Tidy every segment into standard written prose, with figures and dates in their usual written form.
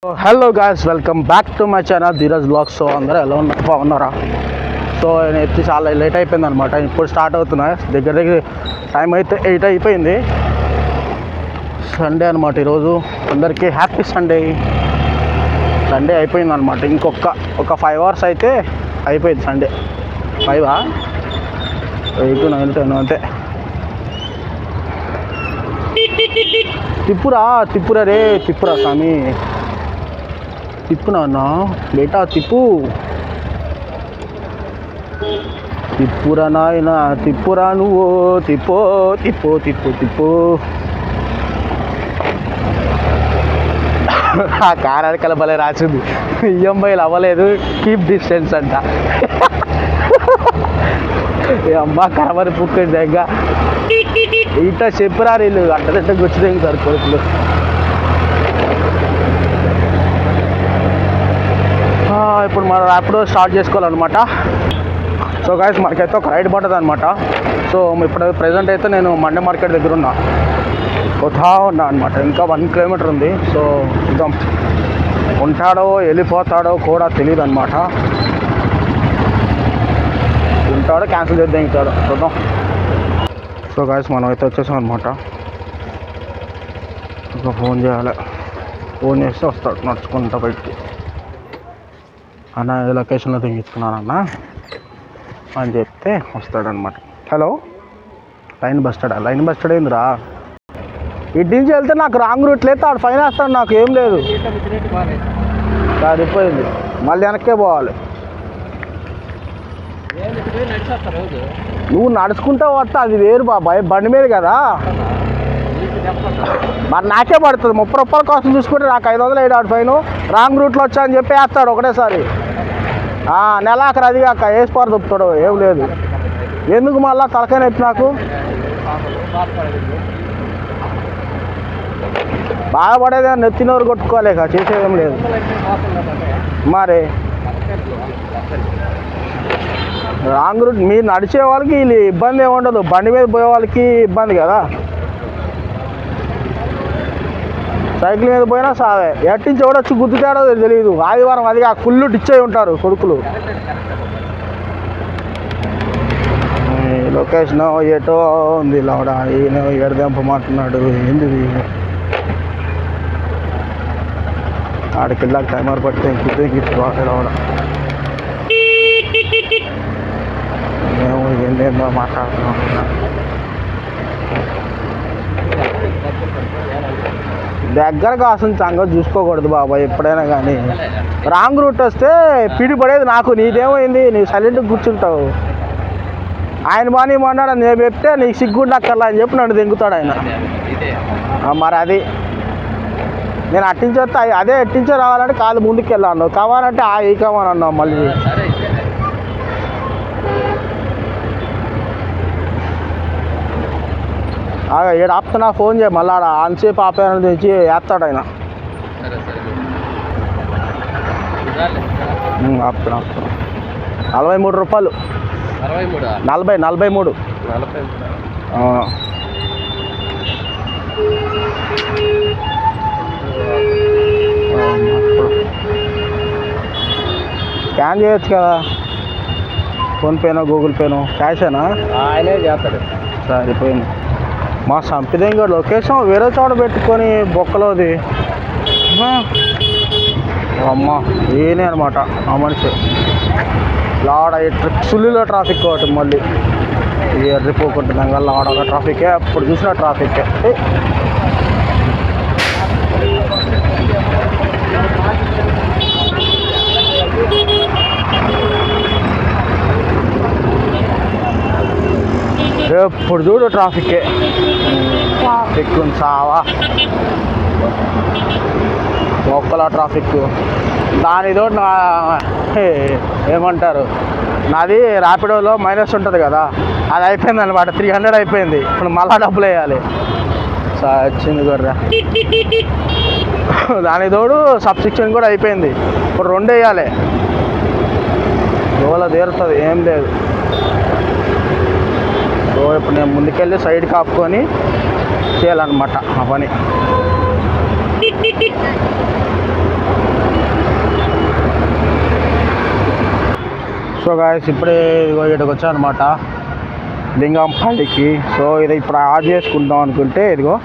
Hello guys, welcome back to my channel Dheeraj blogs. So అందరూ ఎలా బాగున్నారా? సో నేను ఎత్తి చాలా లేట్ అయిపోయింది అనమాట. ఇప్పుడు స్టార్ట్ అవుతున్నా. దగ్గర టైం అయితే 8 అయిపోయింది. సండే అనమాట ఈరోజు. అందరికీ హ్యాపీ సండే. సండే అయిపోయింది అనమాట. ఒక 5 hours అయితే అయిపోయింది సండే. 5 8 9 10 అంతే. తిప్పురా రే, తిప్పురా స్వామి, తిప్పు నాన్న, బేటా తిప్పురా నాయన, తిప్పురా నువ్వు, తిప్పు. ఆ కారాడికల భలే రాసింది. ఈఎంఐలు అవ్వలేదు, కీప్ డిస్టెన్స్ అంట. అమ్మ కరమరి పుక్కండి దగ్గర ఇట్లా చెప్పరా వీళ్ళు అట్టదట్ట గుర్తుదేంగి సార్ కొడుకులు. ఇప్పుడు మనం ర్యాపిడో స్టార్ట్ చేసుకోవాలన్నమాట. సో గాయస్, మనకైతే ఒక రైడ్ పడుతుంది అనమాట. సో ఇప్పుడు ప్రజెంట్ అయితే నేను మండే మార్కెట్ దగ్గర ఉన్నా అనమాట. ఇంకా 1 kilometer ఉంది. సో చూద్దాం, ఉంటాడో వెళ్ళిపోతాడో కూడా తెలియదు అనమాట. ఉంటాడో క్యాన్సిల్ చేద్దాం, ఇంటాడో చూద్దాం. సో గాయస్, మనం అయితే వచ్చేసాం అనమాట. ఇంకా ఫోన్ చేయాలి. ఫోన్ చేస్తే వస్తాడు నడుచుకుంటా బయటికి. అన్న ఏ లొకేషన్లో దిగించుకున్నానన్న అని చెప్తే వస్తాడనమాట. హలో, లైన్ బస్టాడా? లైన్ బస్టాడ్ ఏందిరా? ఇటు నుంచి వెళ్తే నాకు రాంగ్ రూట్ లేదు, ఆడు ఫైన్ వేస్తాడు. నాకు ఏం లేదు, సరిపోయింది. మళ్ళీ వెనక్కే పోవాలి. నువ్వు నడుచుకుంటా వస్తా, అది వేరు బాబాయ్, బండి మీద కదా. మరి నాకే పడుతుంది 30 రూపాయల కోసం చూసుకుంటే నాకు 500 7 ఫైన్. రాంగ్ రూట్లో వచ్చా అని చెప్పి వేస్తాడు ఒకటేసారి. నెలాఖరు అది కాక వేసిపారు దుప్పుతాడు. ఏం లేదు, ఎందుకు మళ్ళా తలకాయ నొప్పి నాకు. బాధపడేది నెత్తినోరు కొట్టుకోలేక చేసేదేం లేదు. మరి రాంగ్ రూట్ మీరు నడిచే వాళ్ళకి వీళ్ళు ఇబ్బంది ఏమి ఉండదు, బండి మీద పోయే వాళ్ళకి ఇబ్బంది కదా. సైకిల్ మీద పోయినా సావే. ఎట్టించి ఎవడొచ్చి గుద్దుతాడో తెలియదు. ఆదివారం అది ఆ ఫుల్ డిచ్చే ఉంటారు కొడుకులు. లొకేషన్ ఏటో ఉంది లవడ. ఈయన ఎడదెంపమంటున్నాడు. ఏంది ఆడికెళ్ళాక టైమర్ పడితే ఇంకిచ్చుకోవాలి లవడ. మేము ఏందేందో మాట్లాడుతున్నాం. దగ్గర కాసిన సంగతి చూసుకోకూడదు బాబాయ్ ఎప్పుడైనా కానీ. రాంగ్ రూట్ వస్తే పిడి పడేది నాకు. నీదేమైంది, నీవు సైలెంట్గా కూర్చుంటావు. ఆయన బాగానేమన్నాడు నేను చెప్తే నీకు సిగ్గుండక్కర్లా అని చెప్పి నన్ను దింగుతాడు ఆయన. మరి అది నేను అట్టించి వస్తే అదే ఎట్టించో రావాలంటే కాదు ముందుకు వెళ్ళాను, కావాలంటే ఈ కావాలని అన్నావు. మళ్ళీ ఏడు ఆపుతున్నా, ఫోన్ చేయ మళ్ళీ ఆడ అంతసేపు ఆపేయాలని తెచ్చి వేస్తాడు ఆయన. ఆపుతున్నా 43 రూపాయలు. 43 స్కాన్ చేయొచ్చు కదా, ఫోన్పేనో గూగుల్ పేనో. క్యాషేనా? ఆయనే చేస్తాడు. సరిపోయింది. మా సంపిదంగా లొకేషన్ వేరే చోట పెట్టుకొని బొక్కలోది. అమ్మ ఏనే అనమాట ఆ మనిషి. లాడ సుల్లిలో ట్రాఫిక్ ఒకటి, మళ్ళీ ఎర్రిపోకుంటుంది అంగ లాడ ట్రాఫికే. అప్పుడు చూసిన ట్రాఫికే. ఎప్పుడు చూడు ట్రాఫికే. ఎక్కువ సావా ఒక్కలా ట్రాఫిక్. దానితో ఏమంటారు, నాది ర్యాపిడోలో మైనస్ ఉంటుంది కదా, అది అయిపోయింది అనమాట. 300 అయిపోయింది. ఇప్పుడు మళ్ళా డబ్బులు వేయాలి. వచ్చింది గొర్రె. దాని తోడు సబ్స్క్రిప్షన్ కూడా అయిపోయింది. ఇప్పుడు 2 వేయాలి. గోల తీరుతుంది, ఏం లేదు. సో ఇప్పుడు నేను ముందుకెళ్ళి సైడ్ కాపుకొని చేయాలన్నమాట ఆ పని. సో గాయస్ ఇప్పుడే ఇక్కడికి వచ్చాను అనమాట లింగంపల్లికి. సో ఇది ఇప్పుడు ఆన్ చేసుకుందాం అనుకుంటే ఇదిగో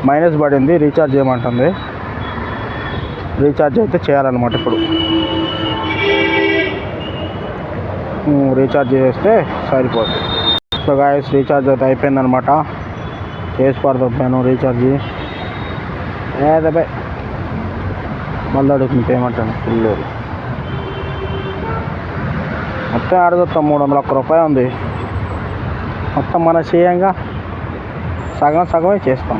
మైనస్ పడింది, రీఛార్జ్ చేయమంటుంది. రీఛార్జ్ అయితే చేయాలన్నమాట ఇప్పుడు. రీఛార్జ్ చేస్తే సరిపోతుంది. సో గాయస్ రీఛార్జ్ అయితే అయిపోయిందనమాట. చేసి పడుతున్నాను రీఛార్జ్. ఏదబ్బే మళ్ళీ అడుగుతుంది పేమెంట్ అని ఫుల్ లేదు. మొత్తం అడుగుతాం 301 రూపాయలు ఉంది. మొత్తం మన చేయంగా సగమే చేస్తాం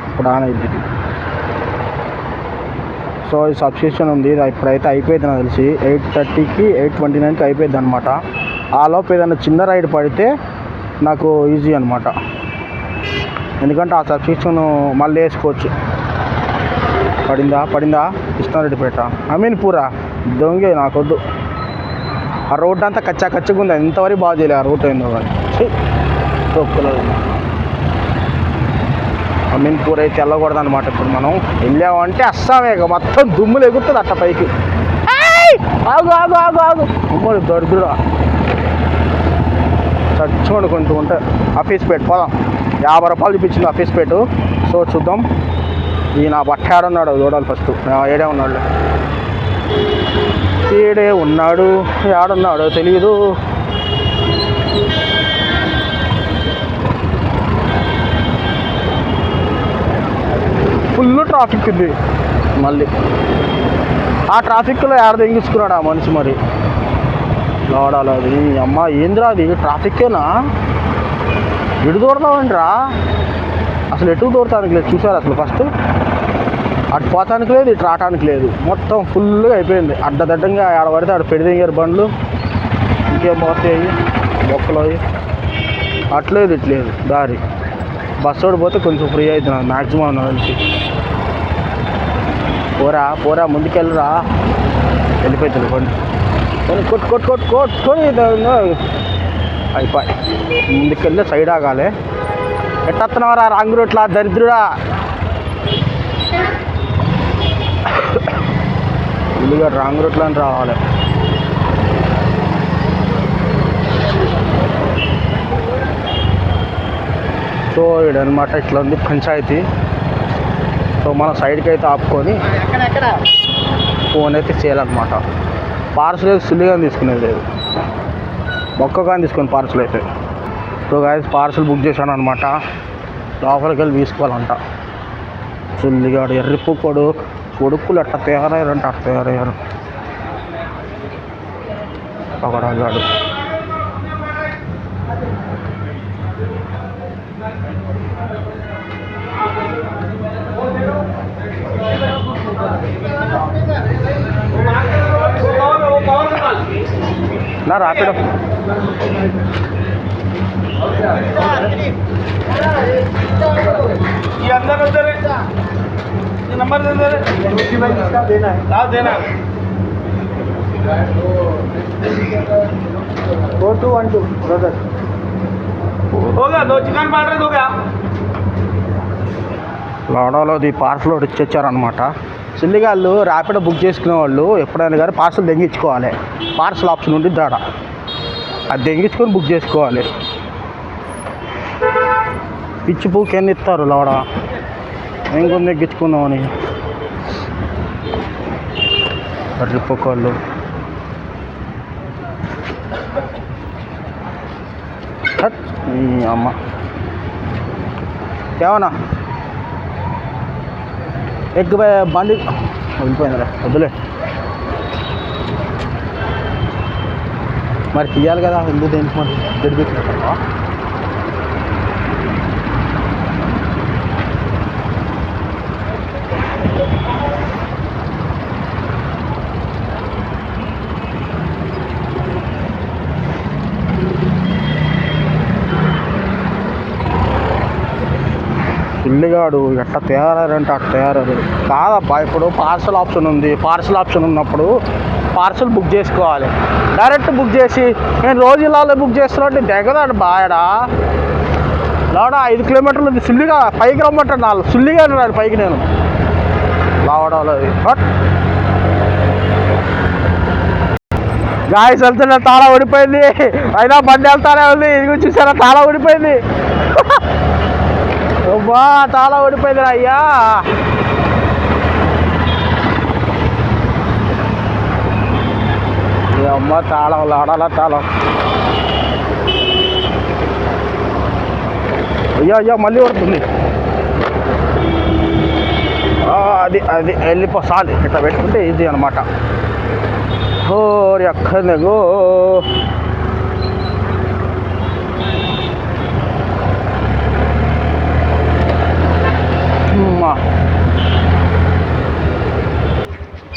ఇప్పుడు ఆన్ అయింది. సో ఈ సబ్స్క్రిప్షన్ ఉంది, ఇప్పుడైతే అయిపోయింది నాకు తెలిసి 8:30కి 8:29కి అయిపోయింది అనమాట. ఆ లోపు ఏదైనా చిన్న రైడ్ పడితే నాకు ఈజీ అనమాట, ఎందుకంటే ఆ సబ్స్క్రిప్షన్ మళ్ళీ వేసుకోవచ్చు. పడిందా కృష్ణారెడ్డిపేట అమీన్పూరా దొంగే నాకొద్దు. ఆ రోడ్డు అంతా కచ్చగా ఉంది, ఎంతవరకు బాగా చేయలేదు ఆ రోడ్డు ఏందో కానీ తొక్కులేదు. అమీన్పూర్ అయితే వెళ్ళకూడదు అనమాట. ఇప్పుడు మనం వెళ్ళామంటే అస్సామే మొత్తం దుమ్ములు ఎగురుతుంది అట్ట పైకి. ఆగు అమ్మడు దొరుకురా చచ్చుకోండి కొంచెం ఉంటే. ఆఫీస్ పేట పోదాం, 50 రూపాయలు చూపించింది ఆఫీస్ పేటు. సో చూద్దాం. ఈ నా బట్ట ఏడున్నాడు చూడాలి ఫస్ట్. ఏడే ఉన్నాడు ఏడున్నాడో తెలీదు. ఫుల్ ట్రాఫిక్ ఉంది. మళ్ళీ ఆ ట్రాఫిక్లో ఏడ తెంగించుకున్నాడు ఆ మనిషి. మరి లోడాలి అది అమ్మ ఏంద్రా అది ట్రాఫిక్కేనా? ఎటు దూరతామండిరా? అసలు ఎటు దూరటానికి లేదు. చూసారు అసలు ఫస్ట్ అటు పోతానికి లేదు, ఇటు రావటానికి లేదు. మొత్తం ఫుల్గా అయిపోయింది. అడ్డదడ్డంగా ఆడ పడితే ఆడ పెడిదింగారు బండ్లు, ఇంకేం పోతాయి మొక్కలు అవి. అట్లేదు ఇట్లేదు దారి. బస్సు పోతే కొంచెం ఫ్రీ అవుతుంది నాకు మ్యాక్సిమం నుంచి. పోరా ముందుకెళ్ళరా. వెళ్ళిపోతుంది కొన్ని కొట్టుకొని అయిపోయి ముందుకెళ్ళి సైడ్ ఆగాలి. ఎట్టస్తున్నావరా రాంగ్ రూట్లా దరిద్రుడా. ముందుగా రాంగ్ రూట్లో రావాలి. సో ఇడనమాట ఇట్లా ఉంది పంచాయతీ. సో మన సైడ్కి అయితే ఆపుకొని ఫోన్ అయితే చేయాలన్నమాట. పార్సల్ అయితే సుల్లిగా తీసుకునేది లేదు, ఒక్కగాని తీసుకొని పార్సల్ అయితే. సో గాయస్ పార్సల్ బుక్ చేశాను అనమాట. లోపలికి వెళ్ళి తీసుకోవాలంట. సుల్లిగాడు ఎర్రిప్పు కొడుకులు అట్ట తయారయ్యారంట. అట్ట తయారయ్యారు ఒకడాగాడు. ना रैपिडो ये अंदर उधर है, ये नंबर दे दे देना है। हाँ देना है। 4212 ब्रदर होगा। 2 चिकन पार्टर हो गया। లోడోలోది పార్సల్ ఒకటి ఇచ్చారనమాట. చిల్లిగాళ్ళు ర్యాపిడో బుక్ చేసుకునే వాళ్ళు ఎప్పుడైనా కానీ పార్సల్ దెంగించుకోవాలి. పార్సల్ ఆప్షన్ ఉంటుంది దాడ, అది దెంగించుకొని బుక్ చేసుకోవాలి. పిచ్చి పూకి ఎన్ని ఇస్తారు లోడ ఇంకొన్ని దెగ్గించుకుందామని రిప్పుకోళ్ళు. అమ్మ ఏమన్నా ఎగ్ బండి వెళ్ళిపోయిందిరా వద్దులే. మరి తీయాలి కదా, ఎందుకు దేనికి మరి గడిపెట్టుకుంటావా? పిల్లిగాడు ఎట్ట తయారంటే అట్ట తయారు కాదబ్బా. ఇప్పుడు పార్సల్ ఆప్షన్ ఉంది, పార్సల్ ఆప్షన్ ఉన్నప్పుడు పార్సల్ బుక్ చేసుకోవాలి. డైరెక్ట్ బుక్ చేసి నేను రోజు ఇలా బుక్ చేస్తున్నట్టు దిగదాడు బాయడా లావడా. 5 కిలోమీటర్లు ఉంది సుల్లిగా, పైకి రమ్మంటాడు. 4 సుల్లిగా రాడు పైకి నేను లావడాలో. గాయస్ వెళ్తున్నా తాళ ఊడిపోయింది, అయినా బండి వెళ్తానే ఉంది. ఇది చూసారా తాళ ఊడిపోయింది. అబ్బా తాళ ఊడిపోయింది అయ్యా. అమ్మ తాళం లాడాలా తాళం. అయ్యో అయ్యో మళ్ళీ పడుతుంది. అది అది వెళ్ళిపోసాలి. ఇట్లా పెట్టుకుంటే ఈజీ అనమాట. ఓరి అక్కర్నగో.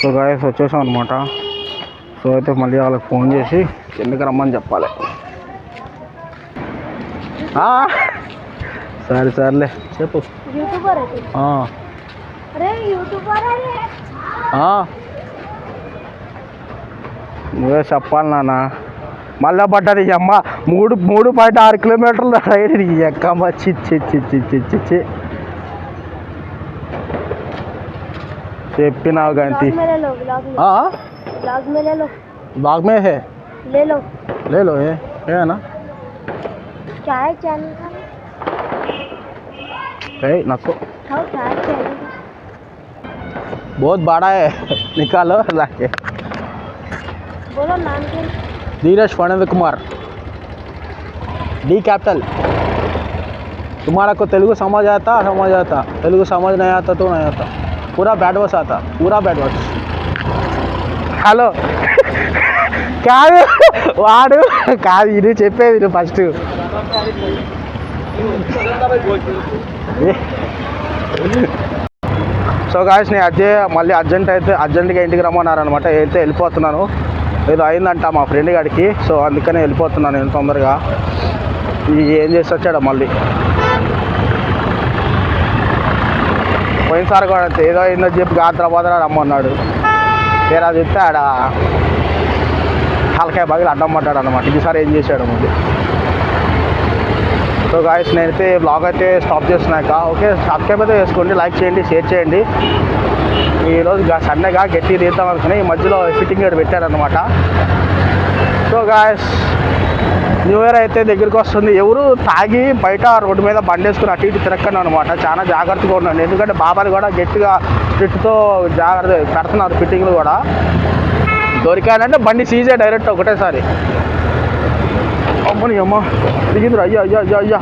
సో గాయస్ వచ్చేసాం అనమాట. సో అయితే మళ్ళీ వాళ్ళకి ఫోన్ చేసి ఎందుకు రమ్మని చెప్పాలి. సరే సర్లే చెప్పు. నువ్వే చెప్పాలి నాన్న. మళ్ళా పడ్డది అమ్మ 3.6 కిలోమీటర్ల రైడ్ ఎక్కమ్మ. చిచ్చి చెప్పినావు గంతి. बाग में है ले लो ये है ना क्या है चैनल का नको हाँ क्या है चैनल बहुत बड़ा है निकालो लाके बोलो नाम क्या धीरज फणेंद्र कुमार डी कैपिटल. तुम्हारा को तेलुगु समझ आता तेलुगु समझ नहीं आता तो नहीं आता. पूरा बैड वर्ड्स आता, पूरा बैड वर्ड्स. హలో కాదు వాడు కాదు ఇది చెప్పేది నువ్వు ఫస్ట్. సో గాయస్ నేను మళ్ళీ అర్జెంట్గా ఇంటికి రమ్మన్నారనమాట. అయితే వెళ్ళిపోతున్నాను. ఏదో అయిందంట మా ఫ్రెండ్ గారికి. సో అందుకనే వెళ్ళిపోతున్నాను నేను తొందరగా. ఏం చేసి వచ్చాడు మళ్ళీ. పోయినసారి కూడా ఏదో అయిందో చెప్పి గాద్రాబాద్రా రమ్మన్నాడు. తీరా చెప్తే ఆడ తలకాయ బగిలి అడ్డం పడ్డాడు అనమాట. ఈసారి ఏం చేశాడు మళ్ళీ. సో గాయస్ నేనైతే బ్లాగ్ అయితే స్టాప్ చేస్తున్నాక. ఓకే సబ్స్క్రైబ్ అయితే చేసుకోండి, లైక్ చేయండి, షేర్ చేయండి. ఈరోజు సండేగా గట్టి తీద్దాం అనుకుని ఈ మధ్యలో ఫిట్టింగ్ గేట్ పెట్టారనమాట. సో గాయస్ న్యూ ఇయర్ అయితే దగ్గరికి వస్తుంది. ఎవరు తాగి బయట రోడ్డు మీద బండి వేసుకుని అటు ఇటు తిరగకండి అనమాట. చాలా జాగ్రత్తగా ఉండండి. ఎందుకంటే బాబాలు కూడా గట్టిగా స్ట్రిక్ట్తో జాగ్రత్త పెడుతున్నారు ఫిట్టింగ్లు కూడా. దొరికానంటే బండి సీజే డైరెక్ట్ ఒకటేసారి. అమ్మని అమ్మ దిగింది. అయ్యా అయ్యా అయ్యా అయ్యా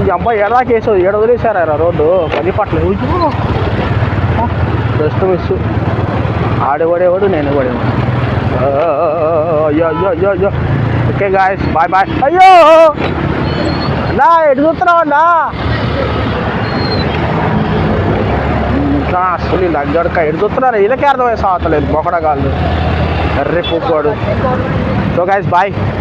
ఈ అబ్బాయి ఏడాకేసు వదిలేశారా రోడ్డు పని పట్టలేదు. Just miss. ఆడేవాడేవాడు నేను పడేవాడు. అయ్యో అయ్యో అయ్యో అయ్యో. Okay guys bye bye. అయ్యో నా ఎటు చూస్తున్నావు అన్నా. ఇంకా అసలు లగ్గడక ఎటు చూస్తున్నారు వీళ్ళకే అర్థమై సావతలేదు మొకడగాళ్ళు ఎర్రి పూకోడు. So guys bye.